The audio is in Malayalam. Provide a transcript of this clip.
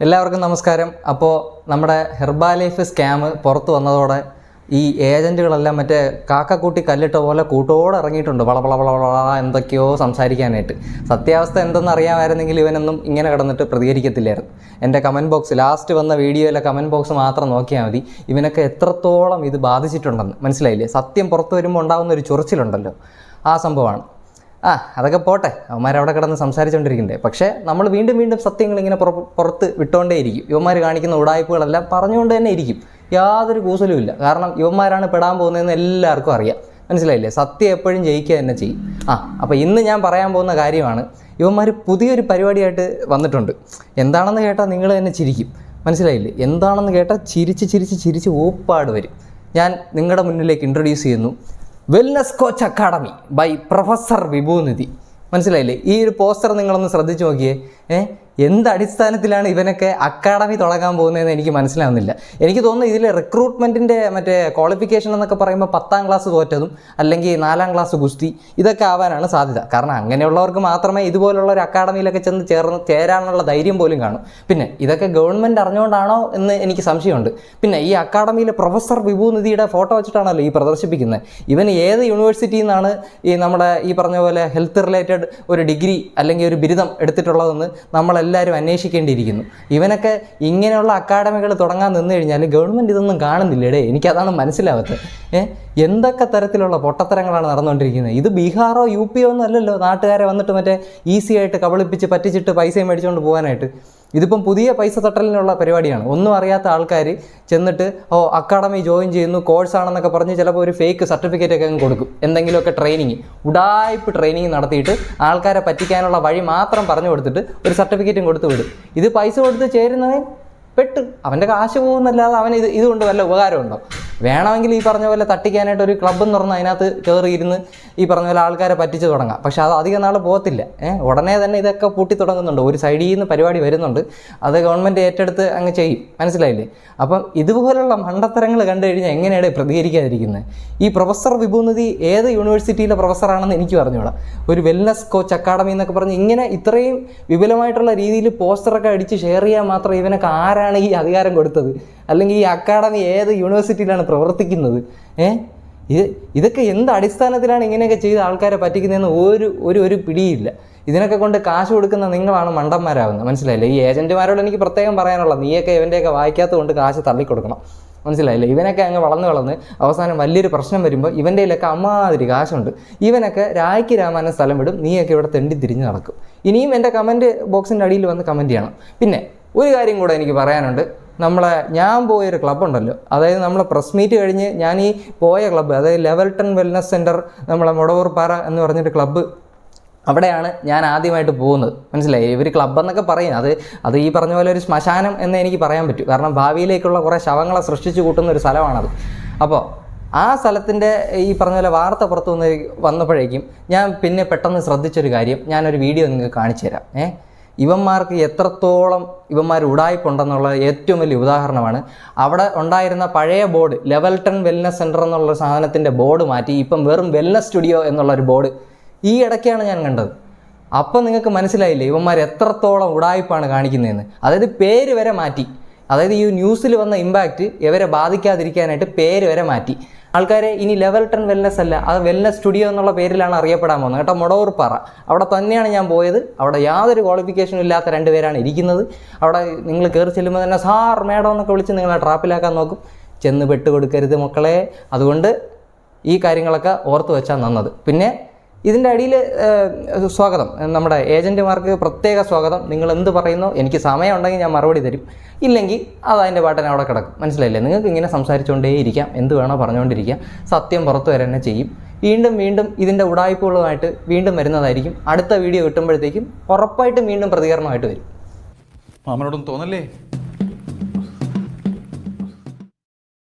എല്ലാവർക്കും നമസ്കാരം. അപ്പോൾ നമ്മുടെ ഹെർബാലൈഫ് സ്കാം പുറത്തു വന്നതോടെ ഈ ഏജൻറ്റുകളെല്ലാം മറ്റേ കാക്കക്കൂട്ടി കല്ലിട്ട പോലെ കൂട്ടോടെ ഇറങ്ങിയിട്ടുണ്ട്. വള എന്തൊക്കെയോ സംസാരിക്കാനായിട്ട്. സത്യാവസ്ഥ എന്തെന്ന് അറിയാമായിരുന്നെങ്കിൽ ഇവനൊന്നും ഇങ്ങനെ കിടന്നിട്ട് പ്രതികരിക്കത്തില്ലായിരുന്നു. എൻ്റെ കമൻറ്റ് ബോക്സ് ലാസ്റ്റ് വന്ന വീഡിയോയിലെ കമൻറ്റ് ബോക്സ് മാത്രം നോക്കിയാൽ മതി, ഇവനൊക്കെ എത്രത്തോളം ഇത് ബാധിച്ചിട്ടുണ്ടെന്ന് മനസ്സിലായില്ലേ. സത്യം പുറത്തു വരുമ്പോൾ ഉണ്ടാകുന്ന ഒരു ചൊറിച്ചിലുണ്ടല്ലോ, ആ സംഭവമാണ്. അതൊക്കെ പോട്ടെ, അവന്മാരവിടെ കിടന്ന് സംസാരിച്ചുകൊണ്ടിരിക്കണ്ടേ. പക്ഷേ നമ്മൾ വീണ്ടും സത്യങ്ങൾ ഇങ്ങനെ പുറത്ത് വിട്ടുകൊണ്ടേയിരിക്കും. ഇവന്മാർ കാണിക്കുന്ന ഉടായ്പകളെല്ലാം പറഞ്ഞുകൊണ്ട് തന്നെ ഇരിക്കും, യാതൊരു കൂസലുമില്ല. കാരണം ഇവന്മാരാണ് പെടാൻ പോകുന്നതെന്ന് എല്ലാവർക്കും അറിയാം, മനസ്സിലായില്ലേ. സത്യം എപ്പോഴും ജയിക്കുക തന്നെ ചെയ്യും. അപ്പോൾ ഇന്ന് ഞാൻ പറയാൻ പോകുന്ന കാര്യമാണ്, ഇവന്മാർ പുതിയൊരു പരിപാടിയായിട്ട് വന്നിട്ടുണ്ട്. എന്താണെന്ന് കേട്ടാൽ നിങ്ങൾ തന്നെ ചിരിക്കും, മനസ്സിലായില്ലേ. എന്താണെന്ന് കേട്ടാൽ ചിരിച്ച് ഓപ്പാട് വരും. ഞാൻ നിങ്ങളുടെ മുന്നിലേക്ക് ഇൻട്രൊഡ്യൂസ് ചെയ്യുന്നു, wellness coach academy by professor Vibhunidhi. മനസ്സിലായില്ലേ. ഈ ഒരു പോസ്റ്റർ നിങ്ങളൊന്ന് ശ്രദ്ധിച്ച് നോക്കിയേ. എന്ത് അടിസ്ഥാനത്തിലാണ് ഇവനൊക്കെ അക്കാഡമി തുടങ്ങാൻ പോകുന്നതെന്ന് എനിക്ക് മനസ്സിലാവുന്നില്ല. എനിക്ക് തോന്നുന്നു ഇതിൽ റിക്രൂട്ട്മെൻറ്റിൻ്റെ മറ്റേ ക്വാളിഫിക്കേഷൻ എന്നൊക്കെ പറയുമ്പോൾ 10ാം ക്ലാസ് തോറ്റതും അല്ലെങ്കിൽ 4ാം ക്ലാസ് ഗുസ്തി ഇതൊക്കെ ആവാനാണ് സാധ്യത. കാരണം അങ്ങനെയുള്ളവർക്ക് മാത്രമേ ഇതുപോലുള്ള ഒരു അക്കാഡമിയിലൊക്കെ ചേരാനുള്ള ധൈര്യം പോലും കാണും. പിന്നെ ഇതൊക്കെ ഗവൺമെൻറ് അറിഞ്ഞുകൊണ്ടാണോ എന്ന് എനിക്ക് സംശയമുണ്ട്. പിന്നെ ഈ അക്കാഡമിയിലെ പ്രൊഫസർ വിഭൂനിധിയുടെ ഫോട്ടോ വെച്ചിട്ടാണല്ലോ ഈ പ്രദർശിപ്പിക്കുന്നത്. ഇവൻ ഏത് യൂണിവേഴ്സിറ്റിയിൽ നിന്നാണ് ഈ നമ്മുടെ ഈ പറഞ്ഞ പോലെ ഹെൽത്ത് റിലേറ്റഡ് ഒരു ഡിഗ്രി അല്ലെങ്കിൽ ഒരു ബിരുദം എടുത്തിട്ടുള്ളതെന്ന് നമ്മളെല്ലാവരും അന്വേഷിക്കേണ്ടിയിരിക്കുന്നു. ഇവനൊക്കെ ഇങ്ങനെയുള്ള അക്കാഡമികൾ തുടങ്ങാൻ നിന്ന് കഴിഞ്ഞാൽ ഗവൺമെൻറ് ഇതൊന്നും കാണുന്നില്ലേടേ. എനിക്കതാണ് മനസ്സിലാവാത്തത്. എന്തൊക്കെ തരത്തിലുള്ള പൊട്ടത്തരങ്ങളാണ് നടന്നുകൊണ്ടിരിക്കുന്നത്. ഇത് ബീഹാറോ UP ഒന്നും അല്ലല്ലോ നാട്ടുകാരെ വന്നിട്ട് മറ്റേ ഈസി ആയിട്ട് കബളിപ്പിച്ച് പറ്റിച്ചിട്ട് പൈസയും മേടിച്ചുകൊണ്ട് പോകാനായിട്ട്. ഇതിപ്പം പുതിയ പൈസ തട്ടലിനുള്ള പരിപാടിയാണ്. ഒന്നും അറിയാത്ത ആൾക്കാർ ചെന്നിട്ട് അക്കാഡമി ജോയിൻ ചെയ്യുന്നു, കോഴ്സാണെന്നൊക്കെ പറഞ്ഞ് ചിലപ്പോൾ ഒരു ഫേക്ക് സർട്ടിഫിക്കറ്റൊക്കെ അങ്ങ് കൊടുക്കും. എന്തെങ്കിലുമൊക്കെ ഉഡായ്പ് ട്രെയിനിങ് നടത്തിയിട്ട് ആൾക്കാരെ പറ്റിക്കാനുള്ള വഴി മാത്രം പറഞ്ഞു കൊടുത്തിട്ട് ഒരു സർട്ടിഫിക്കറ്റും കൊടുത്തു വിടും. ഇത് പൈസ കൊടുത്ത് ചേരുന്നവൻ പെട്ട് അവൻ്റെ കാശ് പോകുന്നല്ലാതെ അവന് ഇതുകൊണ്ട് വല്ല ഉപകാരമുണ്ടോ? വേണമെങ്കിൽ ഈ പറഞ്ഞ പോലെ തട്ടിക്കാനായിട്ട് ഒരു ക്ലബ്ബെന്ന് പറഞ്ഞാൽ അതിനകത്ത് കയറിയിരുന്ന് ഈ പറഞ്ഞ പോലെ ആൾക്കാരെ പറ്റിച്ച് തുടങ്ങാം. പക്ഷേ അത് അധികം നാൾ പോകത്തില്ല. ഉടനെ തന്നെ ഇതൊക്കെ പൂട്ടി തുടങ്ങുന്നുണ്ട്. ഒരു സൈഡിൽ നിന്ന് പരിപാടി വരുന്നുണ്ട്, അത് ഗവൺമെൻറ് ഏറ്റെടുത്ത് അങ്ങ് ചെയ്യും, മനസ്സിലായില്ലേ. അപ്പം ഇതുപോലുള്ള മണ്ടത്തരങ്ങൾ കണ്ടു കഴിഞ്ഞാൽ എങ്ങനെയാണ് പ്രതികരിക്കാതിരിക്കുന്നത്? ഈ പ്രൊഫസർ വിഭൂനിധി ഏത് യൂണിവേഴ്സിറ്റിയിലെ പ്രൊഫസറാണെന്ന് എനിക്ക് പറഞ്ഞുകൂടാ. ഒരു വെൽനസ് കോച്ച് അക്കാഡമി എന്നൊക്കെ പറഞ്ഞ് ഇങ്ങനെ ഇത്രയും വിപുലമായിട്ടുള്ള രീതിയിൽ പോസ്റ്ററൊക്കെ അടിച്ച് ഷെയർ ചെയ്യാൻ മാത്രം ഇവനൊക്കെ ആരാണ് ഈ അധികാരം കൊടുത്തത്? അല്ലെങ്കിൽ ഈ അക്കാഡമി ഏത് യൂണിവേഴ്സിറ്റിയിലാണ് പ്രവർത്തിക്കുന്നത്? ഇതൊക്കെ എന്ത് അടിസ്ഥാനത്തിലാണ് ഇങ്ങനെയൊക്കെ ചെയ്ത് ആൾക്കാരെ പറ്റിക്കുന്നതെന്ന് ഒരു പിടിയില്ല. ഇതിനൊക്കെ കൊണ്ട് കാശ് കൊടുക്കുന്ന നിങ്ങളാണ് മണ്ടന്മാരാകുന്നത്, മനസ്സിലായില്ലേ. ഈ ഏജൻറ്റുമാരോട് എനിക്ക് പ്രത്യേകം പറയാനുള്ളത്, നീയൊക്കെ ഇവൻ്റെയൊക്കെ വായിക്കാത്തത് കൊണ്ട് കാശ് തള്ളിക്കൊടുക്കണം, മനസ്സിലായില്ലേ. ഇവനൊക്കെ അങ്ങ് വളർന്ന് അവസാനം വലിയൊരു പ്രശ്നം വരുമ്പോൾ ഇവൻ്റെ കയ്യിലൊക്കെ അമ്മാതിരി കാശുണ്ട്. ഇവനൊക്കെ രായ്ക്ക് രാമാനം സ്ഥലം വിടും, നീയൊക്കെ ഇവിടെ തെണ്ടി തിരിഞ്ഞ് നടക്കും. ഇനിയും എൻ്റെ കമൻറ്റ് ബോക്സിൻ്റെ അടിയിൽ വന്ന് കമൻറ്റ് ചെയ്യണം. പിന്നെ ഒരു കാര്യം കൂടെ എനിക്ക് പറയാനുണ്ട്. ഞാൻ പോയൊരു ക്ലബ്ബുണ്ടല്ലോ, അതായത് നമ്മളെ പ്രസ് മീറ്റ് കഴിഞ്ഞ് ഞാൻ ഈ പോയ ക്ലബ്ബ്, അതായത് ലെവൽ 10 വെൽനസ് സെൻറ്റർ, നമ്മളെ മുടവൂർപ്പാറ എന്ന് പറഞ്ഞിട്ട് ക്ലബ്ബ്, അവിടെയാണ് ഞാൻ ആദ്യമായിട്ട് പോകുന്നത്, മനസ്സിലായി. ഇവർ ക്ലബ്ബെന്നൊക്കെ പറയും, അത് ഈ പറഞ്ഞ പോലെ ഒരു ശ്മശാനം എന്നേ എനിക്ക് പറയാൻ പറ്റൂ. കാരണം ഭാവിയിലേക്കുള്ള കുറേ ശവങ്ങളെ സൃഷ്ടിച്ച് കൂട്ടുന്ന ഒരു സ്ഥലമാണത്. അപ്പോൾ ആ സ്ഥലത്തിൻ്റെ ഈ പറഞ്ഞ പോലെ വാർത്ത പുറത്തു വന്നപ്പോഴേക്കും ഞാൻ പിന്നെ പെട്ടെന്ന് ശ്രദ്ധിച്ചൊരു കാര്യം ഞാനൊരു വീഡിയോ നിങ്ങൾക്ക് കാണിച്ചു തരാം. ഇവന്മാർക്ക് എത്രത്തോളം ഇവന്മാർ ഉടായ്പുണ്ടെന്നുള്ള ഏറ്റവും വലിയ ഉദാഹരണമാണ്. അവിടെ ഉണ്ടായിരുന്ന പഴയ ബോർഡ്, ലെവൽ 10 വെൽനസ് സെൻറ്റർ എന്നുള്ള സാധനത്തിൻ്റെ ബോർഡ് മാറ്റി ഇപ്പം വെറും വെൽനസ് സ്റ്റുഡിയോ എന്നുള്ളൊരു ബോർഡ് ഈ ഇടയ്ക്കാണ് ഞാൻ കണ്ടത്. അപ്പം നിങ്ങൾക്ക് മനസ്സിലായില്ലേ ഇവന്മാർ എത്രത്തോളം ഉടായ്പാണ് കാണിക്കുന്നതെന്ന്. അതായത് പേര് വരെ മാറ്റി. അതായത് ഈ ന്യൂസിൽ വന്ന ഇമ്പാക്റ്റ് ഇവരെ ബാധിക്കാതിരിക്കാനായിട്ട് പേര് വരെ മാറ്റി. ആൾക്കാരെ ഇനി ലെവൽ 10 വെൽനസ് അല്ല, അത് വെൽനസ് സ്റ്റുഡിയോ എന്നുള്ള പേരിലാണ് അറിയപ്പെടാൻ പോകുന്നത് കേട്ടോ. മുടവൂർപ്പാറ അവിടെ തന്നെയാണ് ഞാൻ പോയത്. അവിടെ യാതൊരു ക്വാളിഫിക്കേഷനും ഇല്ലാത്ത 2 പേരാണ് ഇരിക്കുന്നത്. അവിടെ നിങ്ങൾ കയറി ചെല്ലുമ്പോൾ തന്നെ സാർ മേഡം എന്നൊക്കെ വിളിച്ച് നിങ്ങളെ ട്രാപ്പിലാക്കാൻ നോക്കും. ചെന്ന് പെട്ടുകൊടുക്കരുത് മക്കളെ. അതുകൊണ്ട് ഈ കാര്യങ്ങളൊക്കെ ഓർത്ത് വെച്ചാൽ നന്നത്. പിന്നെ ഇതിൻ്റെ അടിയിൽ സ്വാഗതം, നമ്മുടെ ഏജൻറ്റുമാർക്ക് പ്രത്യേക സ്വാഗതം. നിങ്ങൾ എന്ത് പറയുന്നോ എനിക്ക് സമയമുണ്ടെങ്കിൽ ഞാൻ മറുപടി തരും, ഇല്ലെങ്കിൽ അത് അതിൻ്റെ പാട്ടിന് അവിടെ കിടക്കും, മനസ്സിലായില്ലേ. നിങ്ങൾക്ക് ഇങ്ങനെ സംസാരിച്ചുകൊണ്ടേയിരിക്കാം, എന്ത് വേണോ പറഞ്ഞുകൊണ്ടിരിക്കാം. സത്യം പുറത്തു വരെ തന്നെ ചെയ്യും. വീണ്ടും ഇതിൻ്റെ ഉടായ്പകളുമായിട്ട് വീണ്ടും വരുന്നതായിരിക്കും. അടുത്ത വീഡിയോ കിട്ടുമ്പോഴത്തേക്കും ഉറപ്പായിട്ടും വീണ്ടും പ്രതികരണമായിട്ട് വരും. മാമനോടൊന്നും തോന്നല്ലേ?